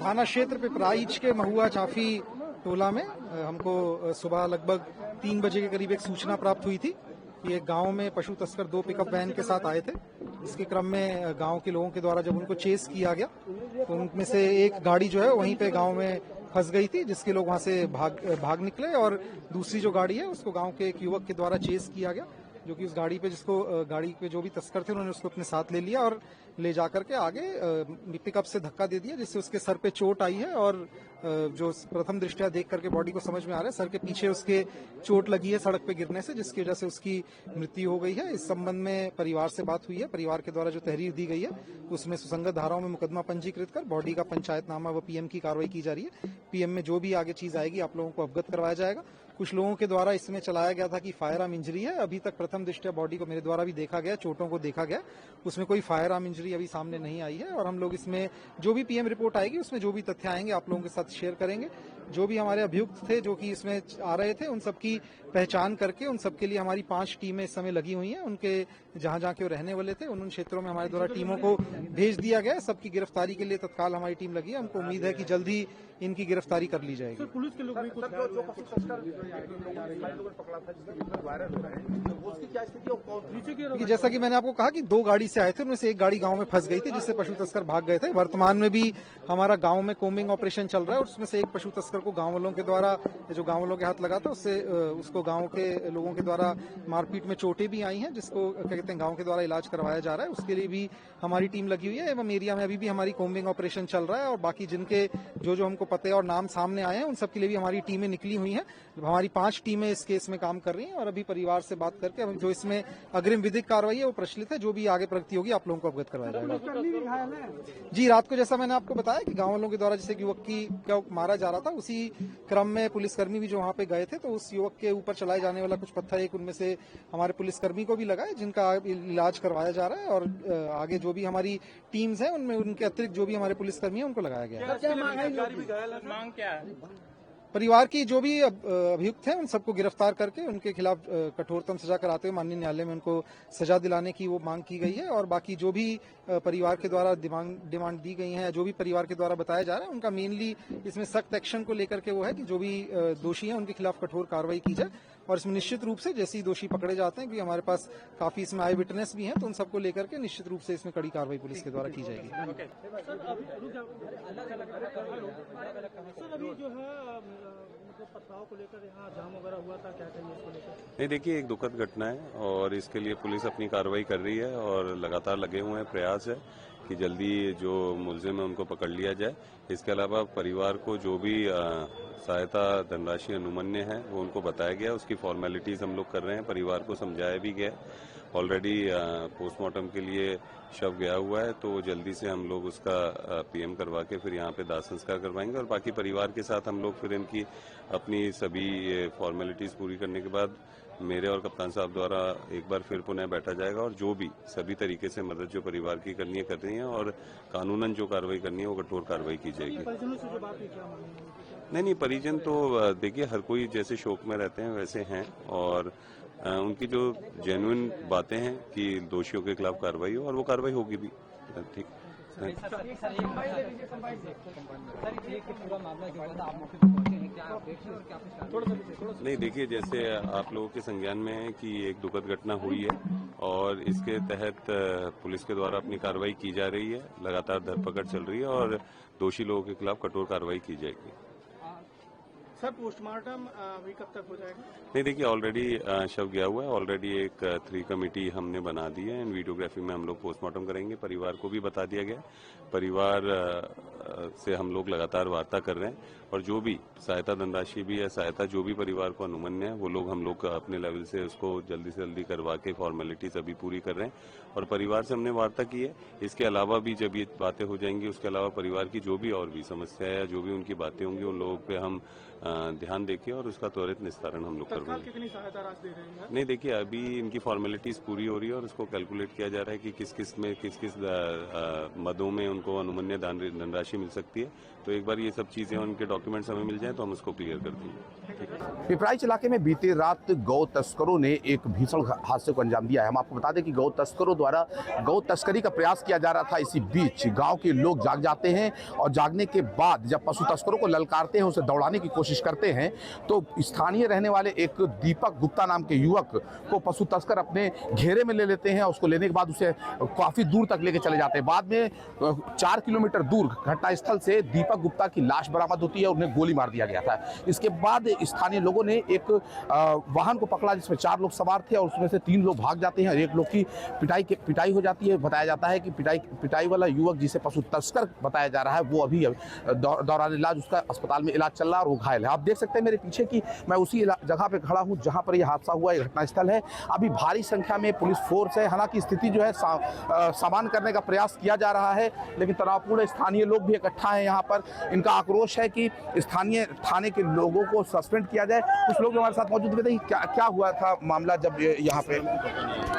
थाना क्षेत्र पिपराइच के महुआ चाफी टोला में हमको सुबह लगभग 3 बजे के करीब एक सूचना प्राप्त हुई थी कि एक गांव में पशु तस्कर 2 पिकअप वैन के साथ आए थे। इसके क्रम में गांव के लोगों के द्वारा जब उनको चेस किया गया तो उनमें से एक गाड़ी जो है वहीं पे गांव में फंस गई थी, जिसके लोग वहां से भाग निकले और दूसरी जो गाड़ी है उसको गांव के एक युवक के द्वारा चेस किया गया, जो कि उस गाड़ी पे गाड़ी पे जो भी तस्कर थे उन्होंने उसको अपने साथ ले लिया और ले जाकर के आगे पिकअप से धक्का दे दिया, जिससे उसके सर पे चोट आई है और जो प्रथम दृष्टया देख करके बॉडी को समझ में आ रहा है सर के पीछे उसके चोट लगी है सड़क पे गिरने से, जिसकी वजह से उसकी मृत्यु हो गई है। इस संबंध में परिवार से बात हुई है। परिवार के द्वारा जो तहरीर दी गई है उसमें सुसंगत धाराओं में मुकदमा पंजीकृत कर बॉडी का पंचायतनामा व पीएम की कार्रवाई की जा रही है। पीएम में जो भी आगे चीज आएगी आप लोगों को अवगत करवाया जाएगा। कुछ लोगों के द्वारा इसमें चलाया गया था कि फायर आर्म इंजरी है। अभी तक प्रथम दृष्टया बॉडी को मेरे द्वारा भी देखा गया, चोटों को देखा गया, उसमें कोई फायर आर्म इंजरी अभी सामने नहीं आई है और हम लोग इसमें जो भी पीएम रिपोर्ट आएगी उसमें जो भी तथ्य आएंगे आप लोगों के साथ शेयर करेंगे। जो भी हमारे अभियुक्त थे जो कि इसमें आ रहे थे उन सबकी पहचान करके उन सबके लिए हमारी 5 टीमें इस समय लगी हुई हैं। उनके जहां जहां के वो रहने वाले थे उन क्षेत्रों में हमारे द्वारा टीमों को भेज दिया गया है। सबकी गिरफ्तारी के लिए तत्काल हमारी टीम लगी है। हमको उम्मीद है कि जल्द ही इनकी गिरफ्तारी कर ली जाएगी। पुलिस के लोग भी कुछ जैसा कि मैंने आपको कहा कि 2 गाड़ी से आए थे, उनमें से एक गाड़ी गांव में फंस गई थी जिससे पशु तस्कर भाग गए थे। वर्तमान में भी हमारा गांव में कोम्बिंग ऑपरेशन चल रहा है और उसमें से एक पशु तस्कर को गांव वालों के द्वारा जो गांव वालों के हाथ लगा था उससे उसको गांव के लोगों के द्वारा मारपीट में चोटें भी आई हैं, जिसको क्या कहते हैं गांव के द्वारा इलाज करवाया जा रहा है। उसके लिए भी हमारी टीम लगी हुई है एवं एरिया में अभी भी हमारी कोम्बिंग ऑपरेशन चल रहा है और बाकी जिनके जो हमको पते और नाम सामने आए हैं उन सबके लिए भी हमारी टीमें निकली हुई हैं। हमारी 5 टीमें इस केस में काम कर रही हैं और अभी परिवार से बात करके जो इसमें अग्रिम विधिक कार्रवाई है वो प्रचलित है। जो भी आगे प्रगति होगी आप लोगों को अवगत करवाया जाएगा। जी, रात को जैसा मैंने आपको बताया कि गांव वालों के द्वारा जिसे युवक को मारा जा रहा था उसी क्रम में पुलिसकर्मी भी जो वहां पे गए थे तो उस युवक के ऊपर चलाए जाने वाला कुछ पत्थर एक उनमें से हमारे पुलिसकर्मी को भी लगा है, जिनका इलाज करवाया जा रहा है और आगे जो भी हमारी टीम्स हैं उनमें उनके अतिरिक्त जो भी हमारे पुलिसकर्मी हैं उनको लगाया गया है। मांग क्या है? परिवार की जो भी अभियुक्त हैं उन सबको गिरफ्तार करके उनके खिलाफ कठोरतम सजा कराते हुए माननीय न्यायालय में उनको सजा दिलाने की वो मांग की गई है और बाकी जो भी परिवार के द्वारा डिमांड दी गई है, जो भी परिवार के द्वारा बताया जा रहा है उनका मेनली इसमें सख्त एक्शन को लेकर के वो है कि जो भी दोषी हैं उनके खिलाफ कठोर कार्रवाई की जाए और इसमें निश्चित रूप से जैसे ही दोषी पकड़े जाते हैं कि हमारे पास काफी इसमें आई विटनेस भी हैं तो उन सबको लेकर के निश्चित रूप से इसमें कड़ी कार्रवाई पुलिस के द्वारा की जाएगी। पथराव को लेकर यहाँ जाम वगैरह हुआ था, क्या कहेंगे इसको लेकर? नहीं, देखिए एक दुखद घटना है और इसके लिए पुलिस अपनी कार्रवाई कर रही है और लगातार लगे हुए हैं। प्रयास है कि जल्दी जो मुलजिम है उनको पकड़ लिया जाए। इसके अलावा परिवार को जो भी सहायता धनराशि अनुमन्य है वो उनको बताया गया, उसकी फॉर्मेलिटीज हम लोग कर रहे हैं। परिवार को समझाया भी गया। ऑलरेडी पोस्टमार्टम के लिए शव गया हुआ है तो जल्दी से हम लोग उसका पीएम करवा के फिर यहाँ पे दाह संस्कार करवाएंगे और बाकी परिवार के साथ हम लोग फिर इनकी अपनी सभी फॉर्मेलिटीज पूरी करने के बाद मेरे और कप्तान साहब द्वारा एक बार फिर पुनः बैठा जाएगा और जो भी सभी तरीके से मदद जो परिवार की करनी है कर रही है और कानूनन जो कार्रवाई करनी है वो कठोर कार्रवाई की जाएगी। नहीं, परिजन तो देखिए हर कोई जैसे शोक में रहते हैं वैसे हैं और उनकी जो जेन्युइन बातें हैं कि दोषियों के खिलाफ कार्रवाई हो और वो कार्रवाई होगी भी। ठीक। नहीं, देखिए जैसे आप लोगों के संज्ञान में है कि एक दुखद घटना हुई है और इसके तहत पुलिस के द्वारा अपनी कार्रवाई की जा रही है। लगातार धरपकड़ चल रही है और दोषी लोगों के खिलाफ कठोर कार्रवाई की जाएगी। सर, पोस्टमार्टम अभी कब तक हो जाएगा? नहीं, देखिए ऑलरेडी शव गया हुआ है। ऑलरेडी एक 3 कमेटी हमने बना दी है एंड वीडियोग्राफी में हम लोग पोस्टमार्टम करेंगे। परिवार को भी बता दिया गया। परिवार से हम लोग लगातार वार्ता कर रहे हैं और जो भी सहायता धनराशि भी है, सहायता जो भी परिवार को अनुमन्य है वो लोग हम लोग अपने लेवल से उसको जल्दी से जल्दी करवा के फॉर्मेलिटीज अभी पूरी कर रहे हैं और परिवार से हमने वार्ता की है। इसके अलावा भी जब ये बातें हो जाएंगी उसके अलावा परिवार की जो भी और भी समस्या है या जो भी उनकी बातें होंगी उन लोगों पे हम ध्यान देके और उसका त्वरित निस्तारण हम लोग तत्काल करवाएंगे। कितनी सहायता राशि दे रहे हैं? नहीं, देखिए अभी इनकी फॉर्मेलिटीज पूरी हो रही है और उसको कैलकुलेट किया जा रहा है कि किस किस मदों में उनको अनुमन्य धनराशि मिल सकती है। तो एक बार ये सब चीजें उनके डॉक्यूमेंट्स हमें मिल जाए तो हम उसको क्लियर कर देंगे। पिपराइच इलाके में बीती रात गौ तस्करों ने एक भीषण हादसे को अंजाम दिया है। हम आपको बता दें कि गौ तस्करों द्वारा गौ तस्करी का प्रयास किया जा रहा था। इसी बीच गांव के लोग जाग जाते हैं और जागने के बाद जब पशु तस्करों को ललकारते हैं, उसे दौड़ाने की कोशिश करते हैं, तो स्थानीय रहने वाले एक दीपक गुप्ता नाम के युवक को पशु तस्कर अपने घेरे में ले लेते हैं और उसको लेने के बाद उसे काफी दूर तक लेके चले जाते हैं। बाद में 4 किलोमीटर दूर घटनास्थल से दीपक गुप्ता की लाश बरामद होती है और उन्हें गोली मार दिया गया था। इसके बाद स्थानीय लोगों ने एक वाहन को पकड़ा जिसमें 4 लोग सवार थे और उसमें से 3 लोग भाग जाते हैं और 1 लोग की पिटाई हो जाती है। बताया जाता है कि पिटाई वाला युवक जिसे पशु तस्कर बताया जा रहा है वो अभी दौरान इलाज उसका अस्पताल में इलाज चल रहा है और वो घायल है। आप देख सकते हैं मेरे पीछे कि मैं उसी जगह पे खड़ा हूँ जहाँ पर यह हादसा हुआ। ये घटनास्थल है। अभी भारी संख्या में पुलिस फोर्स है। हालांकि स्थिति जो है सामान्य करने का प्रयास किया जा रहा है, लेकिन तनावपूर्ण स्थानीय लोग भी इकट्ठा हैं यहाँ पर। इनका आक्रोश है कि स्थानीय थाने के लोगों को सस्पेंड किया जाए। कुछ लोग हमारे साथ मौजूद थे। क्या हुआ था मामला जब यहाँ पे?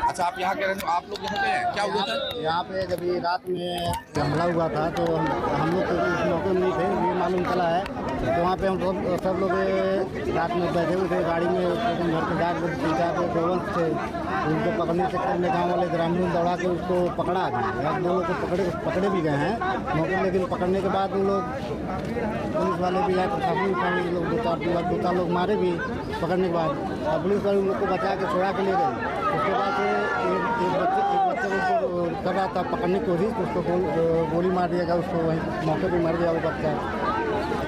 अच्छा, आप यहाँ के रहने, आप लोग यहाँ पे हैं? क्या हुआ था यहाँ पे? जब ये रात में हमला हुआ था तो हम लोग तो उस मौके में नहीं थे, ये मालूम चला है। तो वहाँ पे हम सब लोग रात में बैठे हुए थे गाड़ी में, घर के 4 लोग गोवंश थे। उनको पकड़ने के चक्कर में गाँव वाले ग्रामीण दौड़ा के उसको पकड़ा भी। 1-2 लोग को पकड़े भी गए हैं मौके, लेकिन पकड़ने के बाद उन लोग पुलिस वाले भी आए, प्रशासनिक वाले लोग 2-4 लोग मारे भी पकड़ने के बाद। और पुलिस वाले उन लोग को बचा के छोड़ा के ले गए। उसके बाद एक बच्चे को कर रहा था पकड़ने की कोशिश, तो उसको गोली मार दिया गया। उसको वहीं मौके पर मर गया वो बच्चा।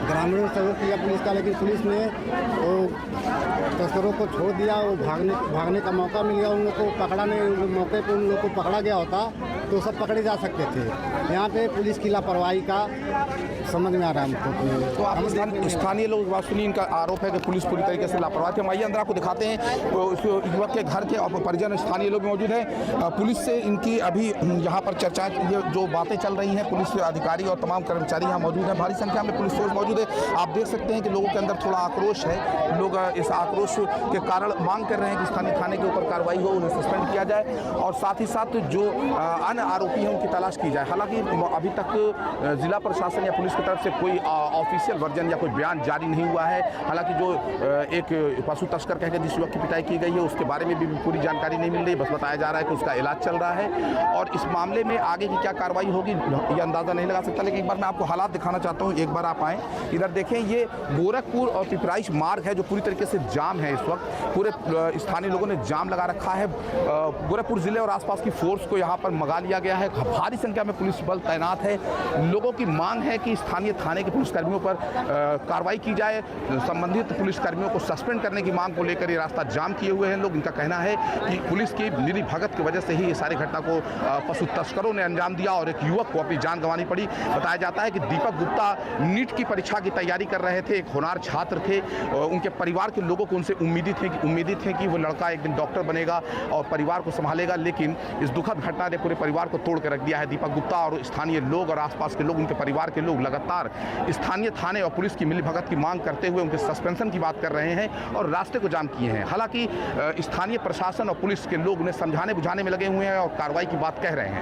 ग्रामीणों ने सहयोग किया पुलिस का, लेकिन पुलिस ने वो तस्करों को छोड़ दिया। वो भागने का मौका मिल गया उन लोग को। पकड़ा नहीं, मौके पर उन लोग को पकड़ा गया होता तो सब पकड़े जा सकते थे। यहाँ पे पुलिस की लापरवाही का समझ में आ रहा है हमको। तो आप स्थानीय लोग बात सुनिए, इनका आरोप है कि पुलिस पूरी तरीके से लापरवाही है। आइए अंदर आपको दिखाते हैं। उस युवक के घर के और परिजन स्थानीय लोग मौजूद हैं। पुलिस से इनकी अभी यहाँ पर चर्चाएं, ये जो बातें चल रही हैं, पुलिस अधिकारी और तमाम कर्मचारी यहाँ मौजूद हैं। भारी संख्या में पुलिस फोर्स मौजूद है। आप देख सकते हैं कि लोगों के अंदर थोड़ा आक्रोश है। लोग इस आक्रोश के कारण मांग कर रहे हैं कि स्थानीय थाने के ऊपर कार्रवाई हो, उन्हें सस्पेंड किया जाए और साथ ही साथ जो अन्य आरोपी हैं उनकी तलाश की जाए। हालांकि अभी तक जिला प्रशासन या पुलिस की तरफ से कोई ऑफिशियल वर्जन या कोई बयान जारी नहीं हुआ है। हालांकि जो एक पशु तस्कर कहकर जिस युवक की पिटाई की गई है उसके बारे में भी पूरी जानकारी नहीं मिल रही। बस बताया जा रहा है कि उसका इलाज चल रहा है और इस मामले में आगे की क्या कार्रवाई होगी ये अंदाजा नहीं लगा सकता। लेकिन एक बार मैं आपको हालात दिखाना चाहता हूँ। एक बार आप आएँ इधर देखें। ये गोरखपुर और पिपराइच मार्ग है जो पूरी तरीके से जाम है। इस वक्त पूरे स्थानीय लोगों ने जाम लगा रखा है। गोरखपुर जिले और आसपास की फोर्स को यहाँ पर मंगा लिया गया है। भारी संख्या में पुलिस बल तैनात है। लोगों की मांग है कि स्थानीय थाने के पुलिसकर्मियों पर कार्रवाई की जाए। संबंधित पुलिसकर्मियों को सस्पेंड करने की मांग को लेकर ये रास्ता जाम किए हुए हैं लोग। इनका कहना है कि पुलिस की निरी भगत की वजह से ही ये सारी घटना को पशु तस्करों ने अंजाम दिया और एक युवक को अपनी जान गंवानी पड़ी। बताया जाता है कि दीपक गुप्ता नीट की परीक्षा की तैयारी कर रहे थे। एक होनहार छात्र थे। उनके परिवार के लोगों को उनसे उम्मीदें थी कि वो लड़का एक दिन डॉक्टर बनेगा और परिवार को संभालेगा, लेकिन इस दुखद घटना ने पूरे परिवार को तोड़ कर रख दिया है। दीपक गुप्ता और स्थानीय लोग और आसपास के लोग, उनके परिवार के लोग लगातार स्थानीय थाने और पुलिस की मिलीभगत की मांग करते हुए उनके सस्पेंशन की बात कर रहे हैं और रास्ते को जाम किए हैं। हालांकि स्थानीय प्रशासन और पुलिस के लोग उन्हें समझाने बुझाने में लगे हुए हैं और कार्रवाई की बात कह रहे हैं।